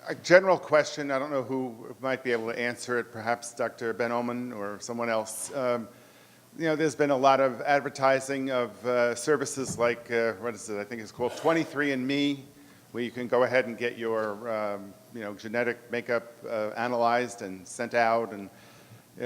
A general question, I don't know who might be able to answer it, perhaps Dr. Ben Oman or someone else. There's been a lot of advertising of services like, what is it, I think it's called 23andMe, where you can go ahead and get your genetic makeup analyzed and sent out. And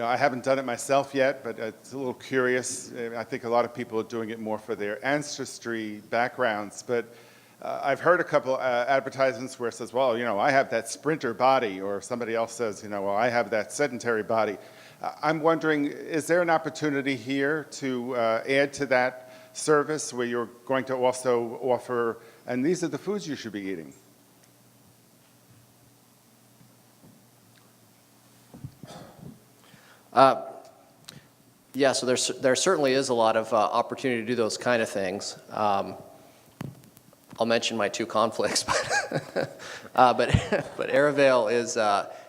I haven't done it myself yet, but it's a little curious. I think a lot of people are doing it more for their ancestry backgrounds. But I've heard a couple advertisements where it says, well, I have that sprinter body, or somebody else says, well, I have that sedentary body. I'm wondering, is there an opportunity here to add to that service where you're going to also offer, and these are the foods you should be eating? Yeah, so there certainly is a lot of opportunity to do those kind of things. I'll mention my two conflicts, but Aravale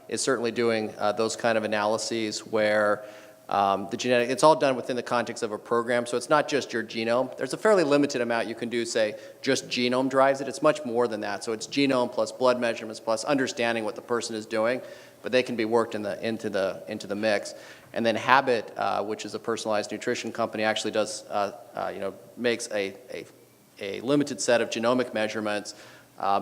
is certainly doing those kind of analyses where the genetic, it's all done within the context of a program, so it's not just your genome. There's a fairly limited amount you can do, say, just genome drives it. It's much more than that, so it's genome plus blood measurements plus understanding what the person is doing, but they can be worked into the mix. And then Habit, which is a personalized nutrition company, actually does, makes a limited set of genomic measurements,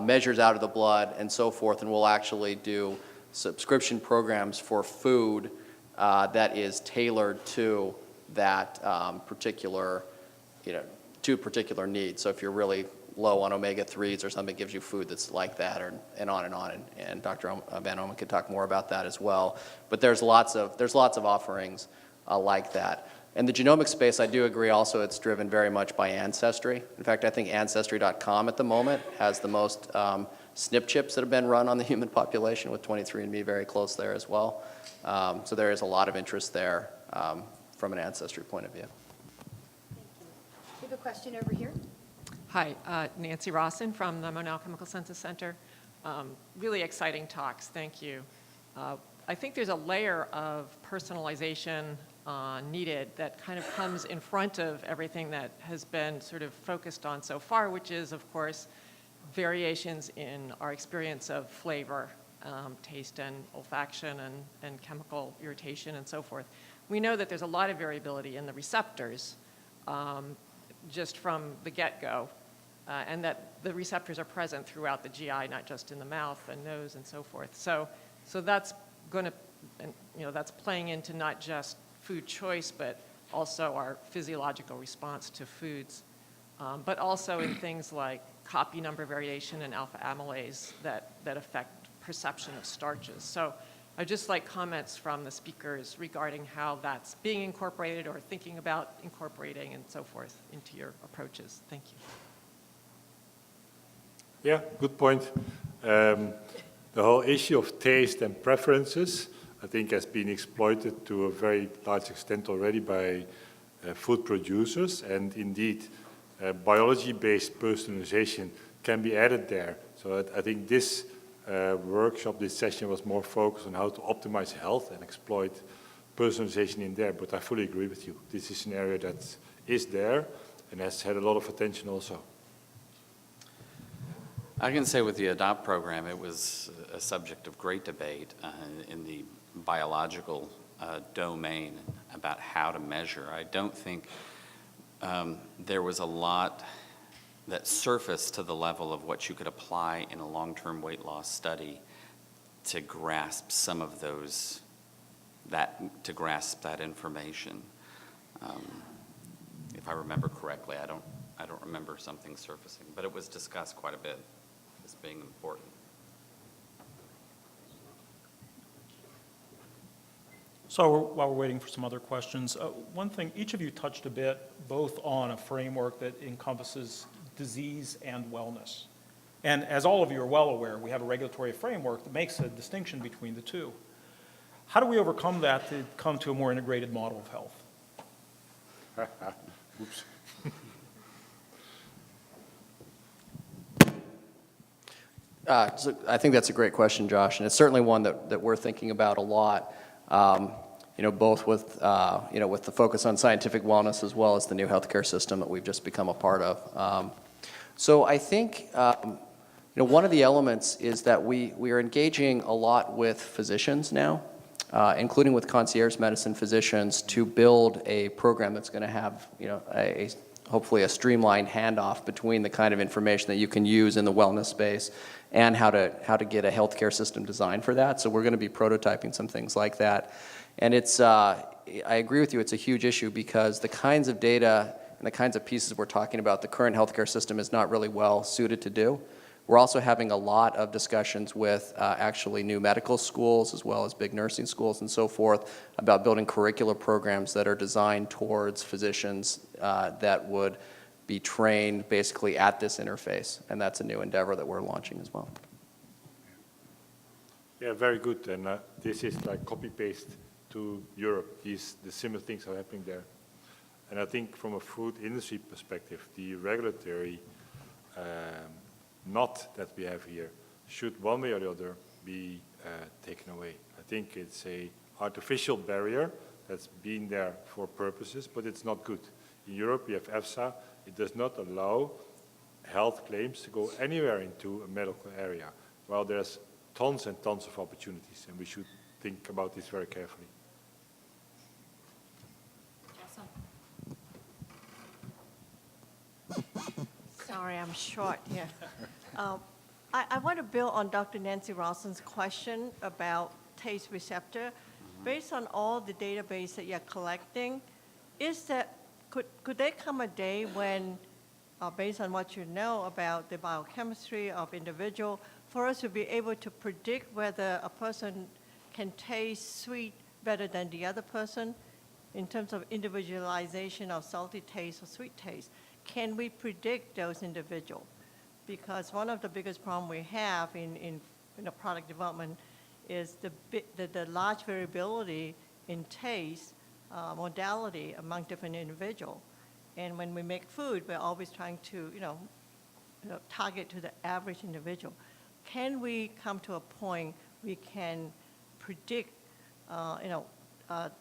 measures out of the blood and so forth, and we'll actually do subscription programs for food that is tailored to that particular need. So if you're really low on omega-3s or something, it gives you food that's like that, and on and on. And Dr. Van Omen could talk more about that as well. But there's lots of offerings like that. And the genomic space, I do agree also, it's driven very much by Ancestry. In fact, I think Ancestry.com at the moment has the most SNP chips that have been run on the human population, with 23andMe very close there as well. So there is a lot of interest there from an Ancestry point of view. Thank you. We have a question over here. Hi, Nancy Rawson from the Monell Chemical Synthesis Center. Really exciting talks, thank you. I think there's a layer of personalization needed that kind of comes in front of everything that has been sort of focused on so far, which is, of course, variations in our experience of flavor, taste and olfaction and chemical irritation and so forth. We know that there's a lot of variability in the receptors just from the get-go, and that the receptors are present throughout the GI, not just in the mouth and nose and so forth. So that's going to, that's playing into not just food choice, but also our physiological response to foods, but also in things like copy number variation and alpha amylase that affect perception of starches. So I'd just like comments from the speakers regarding how that's being incorporated or thinking about incorporating and so forth into your approaches. Thank you. Yeah, good point. The whole issue of taste and preferences, I think, has been exploited to a very large extent already by food producers, and indeed biology-based personalization can be added there. So I think this workshop, this session was more focused on how to optimize health and exploit personalization in there, but I fully agree with you. This is an area that is there and has had a lot of attention also. I can say with the ADOPT program, it was a subject of great debate in the biological domain about how to measure. I don't think there was a lot that surfaced to the level of what you could apply in a long-term weight loss study to grasp some of those, to grasp that information. If I remember correctly, I don't remember something surfacing, but it was discussed quite a bit as being important. So while we're waiting for some other questions, one thing, each of you touched a bit both on a framework that encompasses disease and wellness. And as all of you are well aware, we have a regulatory framework that makes a distinction between the two. How do we overcome that to come to a more integrated model of health? Oops. So I think that's a great question, Josh, and it's certainly one that we're thinking about a lot. Both with with the focus on scientific wellness as well as the new healthcare system that we've just become a part of. So I think one of the elements is that we are engaging a lot with physicians now, including with concierge medicine physicians, to build a program that's going to have, hopefully a streamlined handoff between the kind of information that you can use in the wellness space and how to get a healthcare system designed for that. So we're going to be prototyping some things like that. And it's, I agree with you, it's a huge issue because the kinds of data and the kinds of pieces we're talking about, the current healthcare system is not really well suited to do. We're also having a lot of discussions with actually new medical schools as well as big nursing schools and so forth about building curricular programs that are designed towards physicians that would be trained basically at this interface. And that's a new endeavor that we're launching as well. Yeah, very good. And this is like copy-paste to Europe. The similar things are happening there. And I think from a food industry perspective, the regulatory knot that we have here should one way or the other be taken away. I think it's an artificial barrier that's been there for purposes, but it's not good. In Europe, we have EFSA. It does not allow health claims to go anywhere into a medical area, while there's tons and tons of opportunities, and we should think about this very carefully. Sorry, I'm short here. I want to build on Dr. Nancy Rawson's question about taste receptor. Based on all the database that you're collecting, could there come a day when, based on what you know about the biochemistry of individual, for us to be able to predict whether a person can taste sweet better than the other person in terms of individualization of salty taste or sweet taste? Can we predict those individuals? Because one of the biggest problems we have in product development is the large variability in taste modality among different individuals. And when we make food, we're always trying to target to the average individual. Can we come to a point we can predict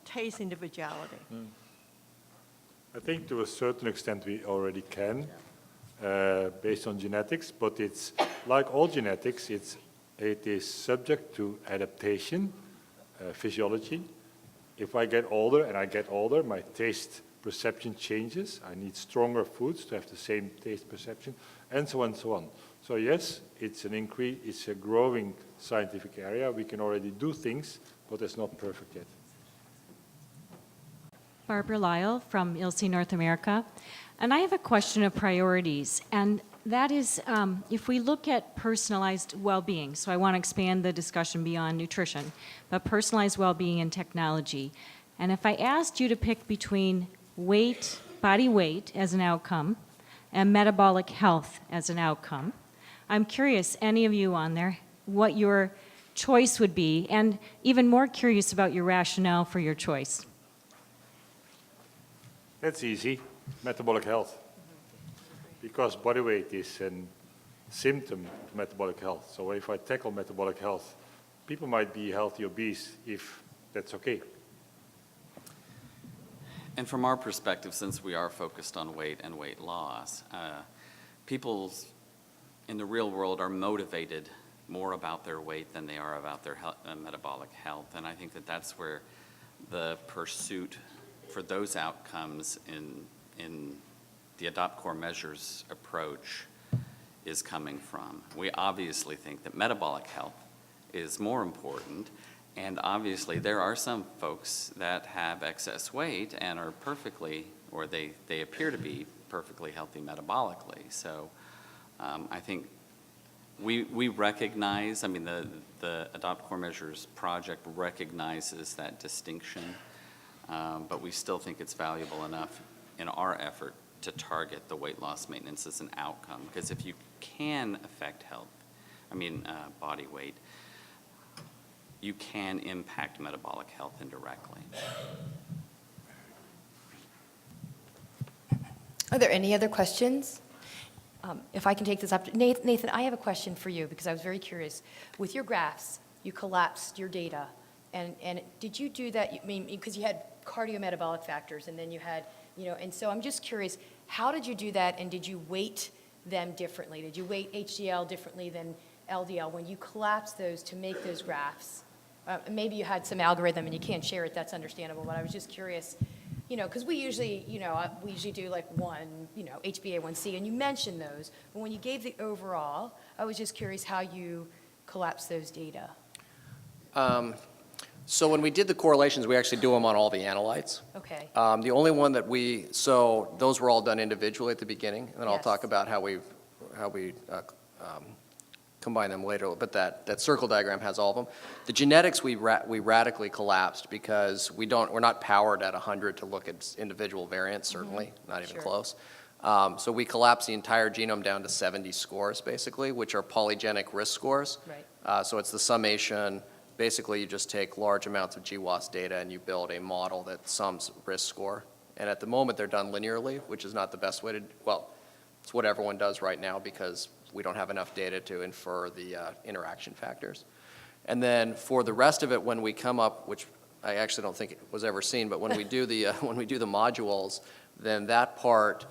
taste individuality? I think to a certain extent we already can, based on genetics, but it's like all genetics, it is subject to adaptation, physiology. If I get older, my taste perception changes. I need stronger foods to have the same taste perception, and so on and so on. So yes, it's a growing scientific area. We can already do things, but it's not perfect yet. Barbara Lyle from ILSI North America. And I have a question of priorities, and that is if we look at personalized well-being, so I want to expand the discussion beyond nutrition, but personalized well-being and technology. And if I asked you to pick between weight, body weight as an outcome, and metabolic health as an outcome, I'm curious, any of you on there, what your choice would be, and even more curious about your rationale for your choice. That's easy, metabolic health. Because body weight is a symptom of metabolic health. So if I tackle metabolic health, people might be healthy obese if that's okay. And from our perspective, since we are focused on weight and weight loss, people in the real world are motivated more about their weight than they are about their metabolic health. And I think that that's where the pursuit for those outcomes in the Adopt Core Measures approach is coming from. We obviously think that metabolic health is more important, and obviously there are some folks that have excess weight and are perfectly, or they appear to be perfectly healthy metabolically. So I think we recognize, the Adopt Core Measures project recognizes that distinction. But we still think it's valuable enough in our effort to target the weight loss maintenance as an outcome. Because if you can affect body weight, you can impact metabolic health indirectly. Are there any other questions? If I can take this up, Nathan, I have a question for you because I was very curious. With your graphs, you collapsed your data, and did you do that? Because you had cardiometabolic factors, and then you had, and so I'm just curious, how did you do that, and did you weight them differently? Did you weight HDL differently than LDL? When you collapse those to make those graphs, maybe you had some algorithm and you can't share it, that's understandable, but I was just curious, because we usually do like one, HbA1c, and you mentioned those, but when you gave the overall, I was just curious how you collapsed those data. So when we did the correlations, we actually do them on all the analytes. Okay, The only one that so those were all done individually at the beginning, and then I'll Yes. talk about how we combine them later, but that circle diagram has all of them. The genetics we radically collapsed because we're not powered at 100 to look at individual variants, certainly, not even Sure. close. So we collapsed the entire genome down to 70 scores, basically, which are polygenic risk scores. right. So it's the summation. Basically, you just take large amounts of GWAS data and you build a model that sums risk score. And at the moment, they're done linearly, which is not the best way to, well, it's what everyone does right now because we don't have enough data to infer the interaction factors. And then for the rest of it, when we come up, which I actually don't think it was ever seen, but when we do the modules, then that part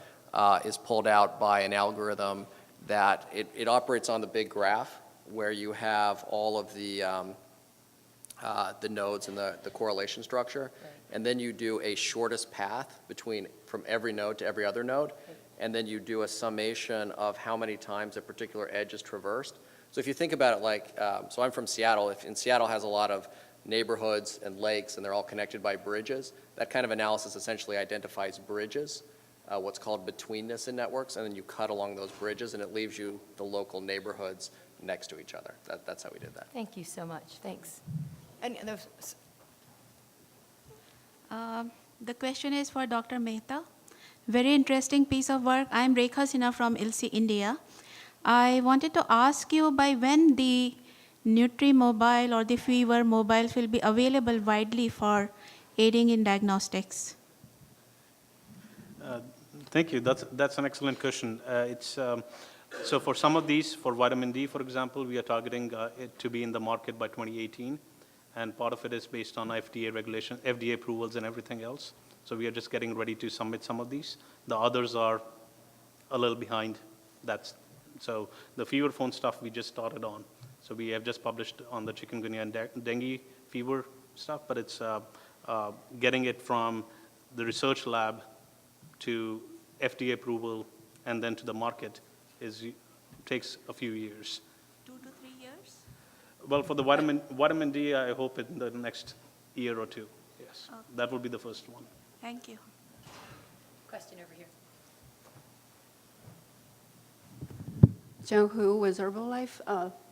is pulled out by an algorithm that it operates on the big graph where you have all of the nodes and the correlation structure, and then you do a shortest path from every node to every other node, and then you do a summation of how many times a particular edge is traversed. So if you think about it like, so I'm from Seattle, and Seattle has a lot of neighborhoods and lakes, and they're all connected by bridges, that kind of analysis essentially identifies bridges, what's called betweenness in networks, and then you cut along those bridges, and it leaves you the local neighborhoods next to each other. That's how we did that. Thank you so much, thanks. And those, The question is for Dr. Mehta. Very interesting piece of work. I'm Rekha Sinha from ILSI, India. I wanted to ask you by when the Nutri-Mobile or the Fever mobiles will be available widely for aiding in diagnostics. Thank you. That's an excellent question. So for some of these, for vitamin D, for example, we are targeting it to be in the market by 2018. And part of it is based on FDA regulation, FDA approvals and everything else. So we are just getting ready to submit some of these. The others are a little behind. So the fever phone stuff we just started on. So we have just published on the chikungunya and dengue fever stuff, but it's getting it from the research lab to FDA approval and then to the market takes a few years. 2 to 3 years? Well, for the vitamin D, I hope in the next year or two, yes. Okay. That will be the first one. Thank you. question over here. Jiang Hu with Herbalife.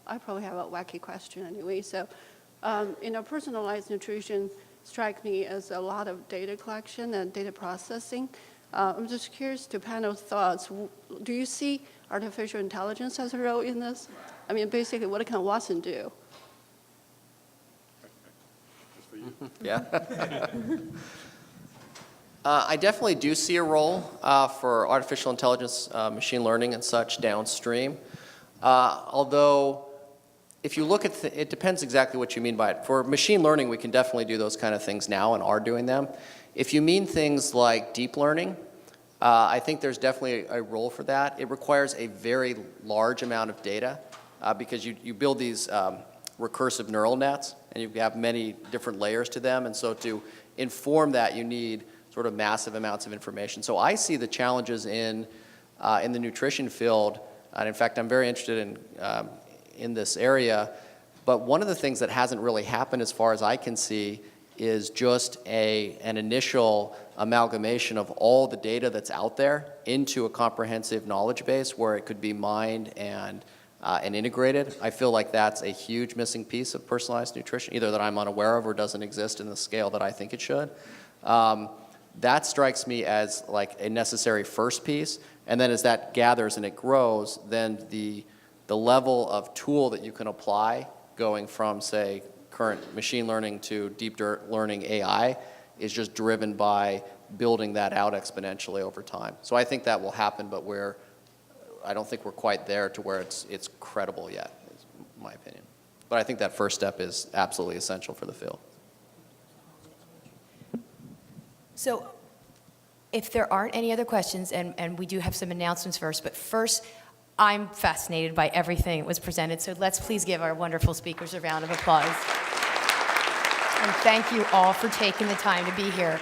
I probably have a wacky question anyway. So, personalized nutrition strike me as a lot of data collection and data processing. I'm just curious to panel thoughts. Do you see artificial intelligence as a role in this? I mean, basically, what can Watson do? Yeah. I definitely do see a role for artificial intelligence, machine learning and such downstream. Although, if you look at it depends exactly what you mean by it. For machine learning, we can definitely do those kind of things now and are doing them. If you mean things like deep learning, I think there's definitely a role for that. It requires a very large amount of data because you build these recursive neural nets, and you have many different layers to them, and so to inform that, you need sort of massive amounts of information. So I see the challenges in the nutrition field, and in fact, I'm very interested in this area, but one of the things that hasn't really happened as far as I can see is just an initial amalgamation of all the data that's out there into a comprehensive knowledge base where it could be mined and integrated. I feel like that's a huge missing piece of personalized nutrition, either that I'm unaware of or doesn't exist in the scale that I think it should. That strikes me as like a necessary first piece, and then as that gathers and it grows, then the level of tool that you can apply going from, say, current machine learning to deep learning AI is just driven by building that out exponentially over time. So I think that will happen, but I don't think we're quite there to where it's credible yet, is my opinion. But I think that first step is absolutely essential for the field. So if there aren't any other questions, and we do have some announcements first, but first, I'm fascinated by everything that was presented, so let's please give our wonderful speakers a round of applause. And thank you all for taking the time to be here.